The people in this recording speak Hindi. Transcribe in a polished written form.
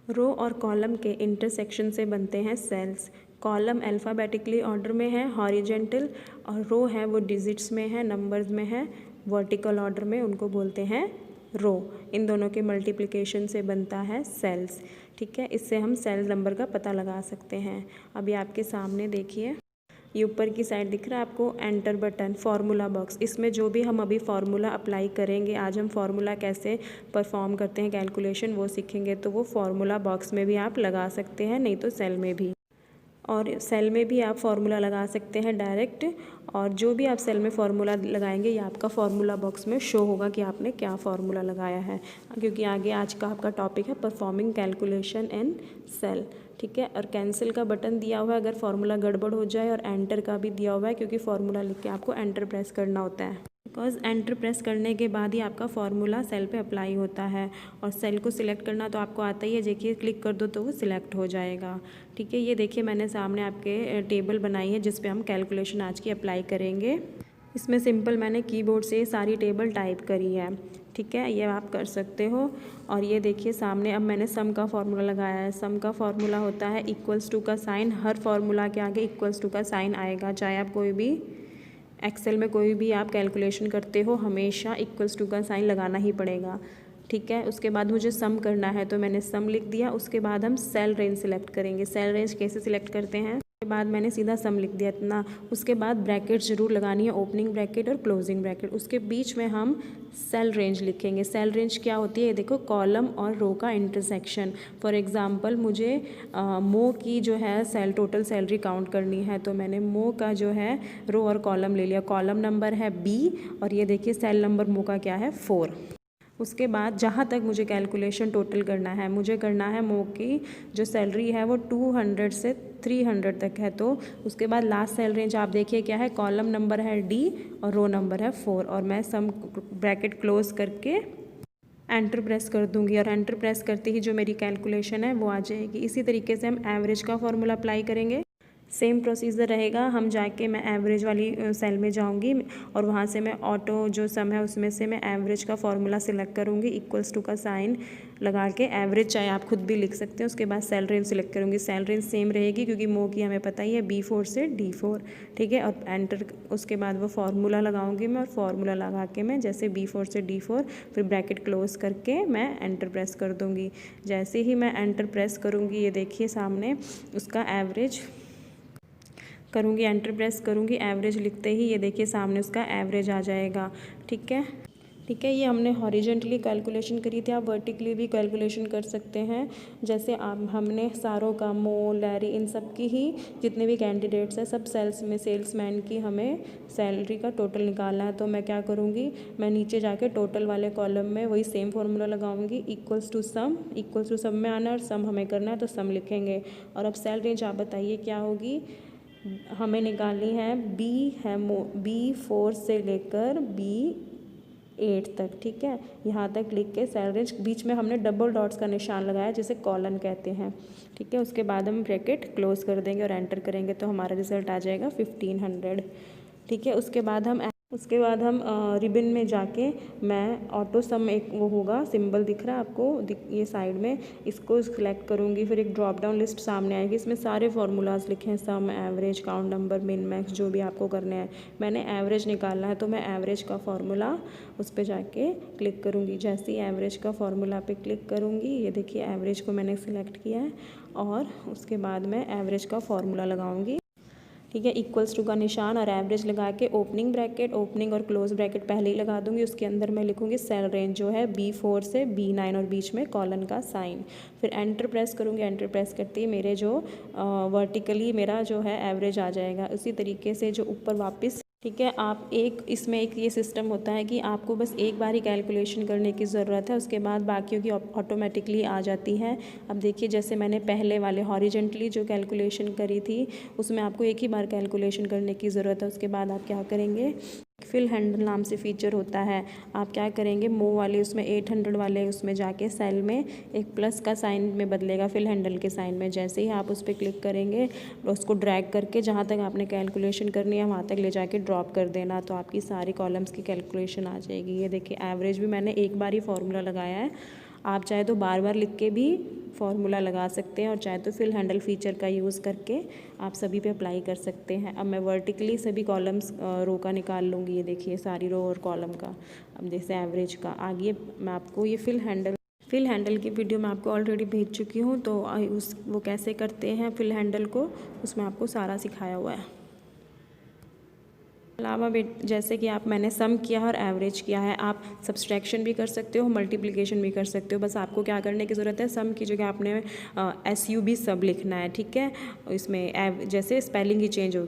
रो और कॉलम के इंटरसेक्शन से बनते हैं सेल्स। कॉलम अल्फ़ाबेटिकली ऑर्डर में है हॉरिजेंटल, और रो है वो डिजिट्स में है, नंबर्स में है, वर्टिकल ऑर्डर में, उनको बोलते हैं रो। इन दोनों के मल्टीप्लिकेशन से बनता है सेल्स। ठीक है, इससे हम सेल नंबर का पता लगा सकते हैं। अभी आपके सामने देखिए, ये ऊपर की साइड दिख रहा है आपको, एंटर बटन, फार्मूला बॉक्स। इसमें जो भी हम अभी फार्मूला अप्लाई करेंगे, आज हम फार्मूला कैसे परफॉर्म करते हैं, कैलकुलेशन, वो सीखेंगे। तो वो फार्मूला बॉक्स में भी आप लगा सकते हैं, नहीं तो सेल में भी। और सेल में भी आप फार्मूला लगा सकते हैं डायरेक्ट, और जो भी आप सेल में फार्मूला लगाएंगे ये आपका फार्मूला बॉक्स में शो होगा कि आपने क्या फार्मूला लगाया है, क्योंकि आगे आज का आपका टॉपिक है परफॉर्मिंग कैलकुलेशन इन सेल। ठीक है, और कैंसिल का बटन दिया हुआ है अगर फार्मूला गड़बड़ हो जाए, और एंटर का भी दिया हुआ है क्योंकि फार्मूला लिख के आपको एंटर प्रेस करना होता है। बिकॉज एंटर प्रेस करने के बाद ही आपका फार्मूला सेल पे अप्लाई होता है। और सेल को सिलेक्ट करना तो आपको आता ही है, देखिए क्लिक कर दो तो वो सिलेक्ट हो जाएगा। ठीक है, ये देखिए मैंने सामने आपके टेबल बनाई है जिस पे हम कैलकुलेशन आज की अप्लाई करेंगे। इसमें सिंपल मैंने कीबोर्ड से सारी टेबल टाइप करी है। ठीक है, ये आप कर सकते हो। और ये देखिए सामने अब मैंने सम का फार्मूला लगाया है। सम का फार्मूला होता है इक्वल्स टू का साइन, हर फार्मूला के आगे इक्वल्स टू का साइन आएगा, चाहे आप कोई भी एक्सेल में कोई भी आप कैलकुलेशन करते हो हमेशा इक्वल्स टू का साइन लगाना ही पड़ेगा। ठीक है, उसके बाद मुझे सम करना है तो मैंने सम लिख दिया। उसके बाद हम सेल रेंज सिलेक्ट करेंगे। सेल रेंज कैसे सिलेक्ट करते हैं, उसके बाद मैंने सीधा सम लिख दिया इतना। उसके बाद ब्रैकेट जरूर लगानी है, ओपनिंग ब्रैकेट और क्लोजिंग ब्रैकेट। उसके बीच में हम सेल रेंज लिखेंगे। सेल रेंज क्या होती है, ये देखो कॉलम और रो का इंटरसेक्शन। फॉर एग्जांपल मुझे मो की जो है सेल टोटल सैलरी काउंट करनी है, तो मैंने मो का जो है रो और कॉलम ले लिया। कॉलम नंबर है B और ये देखिए सेल नंबर मो का क्या है 4। उसके बाद जहाँ तक मुझे कैलकुलेशन टोटल करना है, मुझे करना है मो की जो सैलरी है वो 200 से 300 तक है। तो उसके बाद लास्ट सेल रेंज आप देखिए क्या है, कॉलम नंबर है D और रो नंबर है 4, और मैं सम ब्रैकेट क्लोज करके एंटर प्रेस कर दूंगी। और एंटर प्रेस करते ही जो मेरी कैलकुलेशन है वो आ जाएगी। इसी तरीके से हम एवरेज का फॉर्मूला अप्लाई करेंगे। सेम प्रोसीजर रहेगा। हम जाके मैं एवरेज वाली सेल में जाऊंगी और वहाँ से मैं ऑटो जो सम है उसमें से मैं एवरेज का फॉर्मूला सिलेक्ट करूँगी, इक्वल्स टू का साइन लगा के एवरेज चाहे आप खुद भी लिख सकते हैं। उसके बाद सेल रेंज सिलेक्ट करूँगी। सेल रेंज सेम रहेगी क्योंकि मो की हमें पता ही है B4 से D4। ठीक है, और एंटर उसके बाद वो फार्मूला लगाऊंगी मैं, और फार्मूला लगा के मैं जैसे B4 से D4 फिर ब्रैकेट क्लोज करके मैं एंटर प्रेस कर दूँगी। जैसे ही मैं एंटर प्रेस करूँगी ये देखिए सामने उसका एवरेज करूँगी, एंटर प्रेस करूँगी, एवरेज लिखते ही ये देखिए सामने उसका एवरेज आ जाएगा। ठीक है, ठीक है, ये हमने हॉरिजेंटली कैलकुलेशन करी थी। आप वर्टिकली भी कैलकुलेशन कर सकते हैं। जैसे आप हमने सारों का, मो, लैरी, इन सब की ही जितने भी कैंडिडेट्स हैं सब सेल्स में सेल्समैन की हमें सैलरी का टोटल निकालना है। तो मैं क्या करूँगी, मैं नीचे जाके टोटल वाले कॉलम में वही सेम फार्मूला लगाऊंगी, equals to sum. Equals to sum में आना और सम हमें करना है तो सम लिखेंगे। और अब सेल रेंज आप बताइए क्या होगी, हमें निकालनी है B है B4 से लेकर B8 तक। ठीक है, यहाँ तक लिख के सेल रेंज, बीच में हमने डबल डॉट्स का निशान लगाया जिसे कॉलन कहते हैं। ठीक है, उसके बाद हम ब्रैकेट क्लोज कर देंगे और एंटर करेंगे तो हमारा रिजल्ट आ जाएगा 1500। ठीक है, उसके बाद हम रिबन में जाके मैं ऑटो सम, एक वो होगा सिंबल दिख रहा है आपको ये साइड में, इसको सिलेक्ट करूँगी। फिर एक ड्रॉप डाउन लिस्ट सामने आएगी, इसमें सारे फार्मूलाज लिखे हैं, सम, एवरेज, काउंट नंबर, मिन, मैक्स, जो भी आपको करने हैं। मैंने एवरेज निकालना है तो मैं एवरेज का फार्मूला उस पर जाके क्लिक करूँगी। जैसे ही एवरेज का फार्मूला पे क्लिक करूँगी ये देखिए एवरेज को मैंने सिलेक्ट किया है, और उसके बाद मैं एवरेज का फार्मूला लगाऊँगी। ठीक है, इक्वल्स टू का निशान और एवरेज लगा के ओपनिंग ब्रैकेट, ओपनिंग और क्लोज ब्रैकेट पहले ही लगा दूंगी। उसके अंदर मैं लिखूंगी सेल रेंज जो है B4 से B9 और बीच में कॉलन का साइन। फिर एंटर प्रेस करूंगी। एंटर प्रेस करते ही मेरे जो वर्टिकली मेरा जो है एवरेज आ जाएगा। उसी तरीके से जो ऊपर वापस, ठीक है, आप इसमें एक ये सिस्टम होता है कि आपको बस एक बार ही कैलकुलेशन करने की ज़रूरत है, उसके बाद बाकियों की ऑटोमेटिकली आ जाती है। अब देखिए जैसे मैंने पहले वाले हॉरिजेंटली जो कैलकुलेशन करी थी उसमें आपको एक ही बार कैलकुलेशन करने की ज़रूरत है। उसके बाद आप क्या करेंगे, फिल हैंडल नाम से फीचर होता है, आप क्या करेंगे मो वाले उसमें 800 वाले उसमें जाके सेल में एक प्लस का साइन में बदलेगा फिल हैंडल के साइन में। जैसे ही आप उस पर क्लिक करेंगे उसको ड्रैग करके जहाँ तक आपने कैलकुलेशन करनी है वहाँ तक ले जाके ड्रॉप कर देना, तो आपकी सारी कॉलम्स की कैलकुलेशन आ जाएगी। ये देखिए एवरेज भी मैंने एक बार ही फार्मूला लगाया है, आप चाहे तो बार बार लिख के भी फॉर्मूला लगा सकते हैं और चाहे तो फिल हैंडल फीचर का यूज़ करके आप सभी पे अप्लाई कर सकते हैं। अब मैं वर्टिकली सभी कॉलम्स रो का निकाल लूँगी। ये देखिए सारी रो और कॉलम का। अब जैसे एवरेज का आगे मैं आपको ये फिल हैंडल की वीडियो मैं आपको ऑलरेडी भेज चुकी हूँ, तो वो कैसे करते हैं फिल हैंडल को, उसमें आपको सारा सिखाया हुआ है। अलावा जैसे कि मैंने सम किया और एवरेज किया है, आप सब्सट्रैक्शन भी कर सकते हो, मल्टीप्लिकेशन भी कर सकते हो। बस आपको क्या करने की ज़रूरत है, सम की जगह आपने SUB सब लिखना है, ठीक है। इसमें जैसे स्पेलिंग ही चेंज होगी।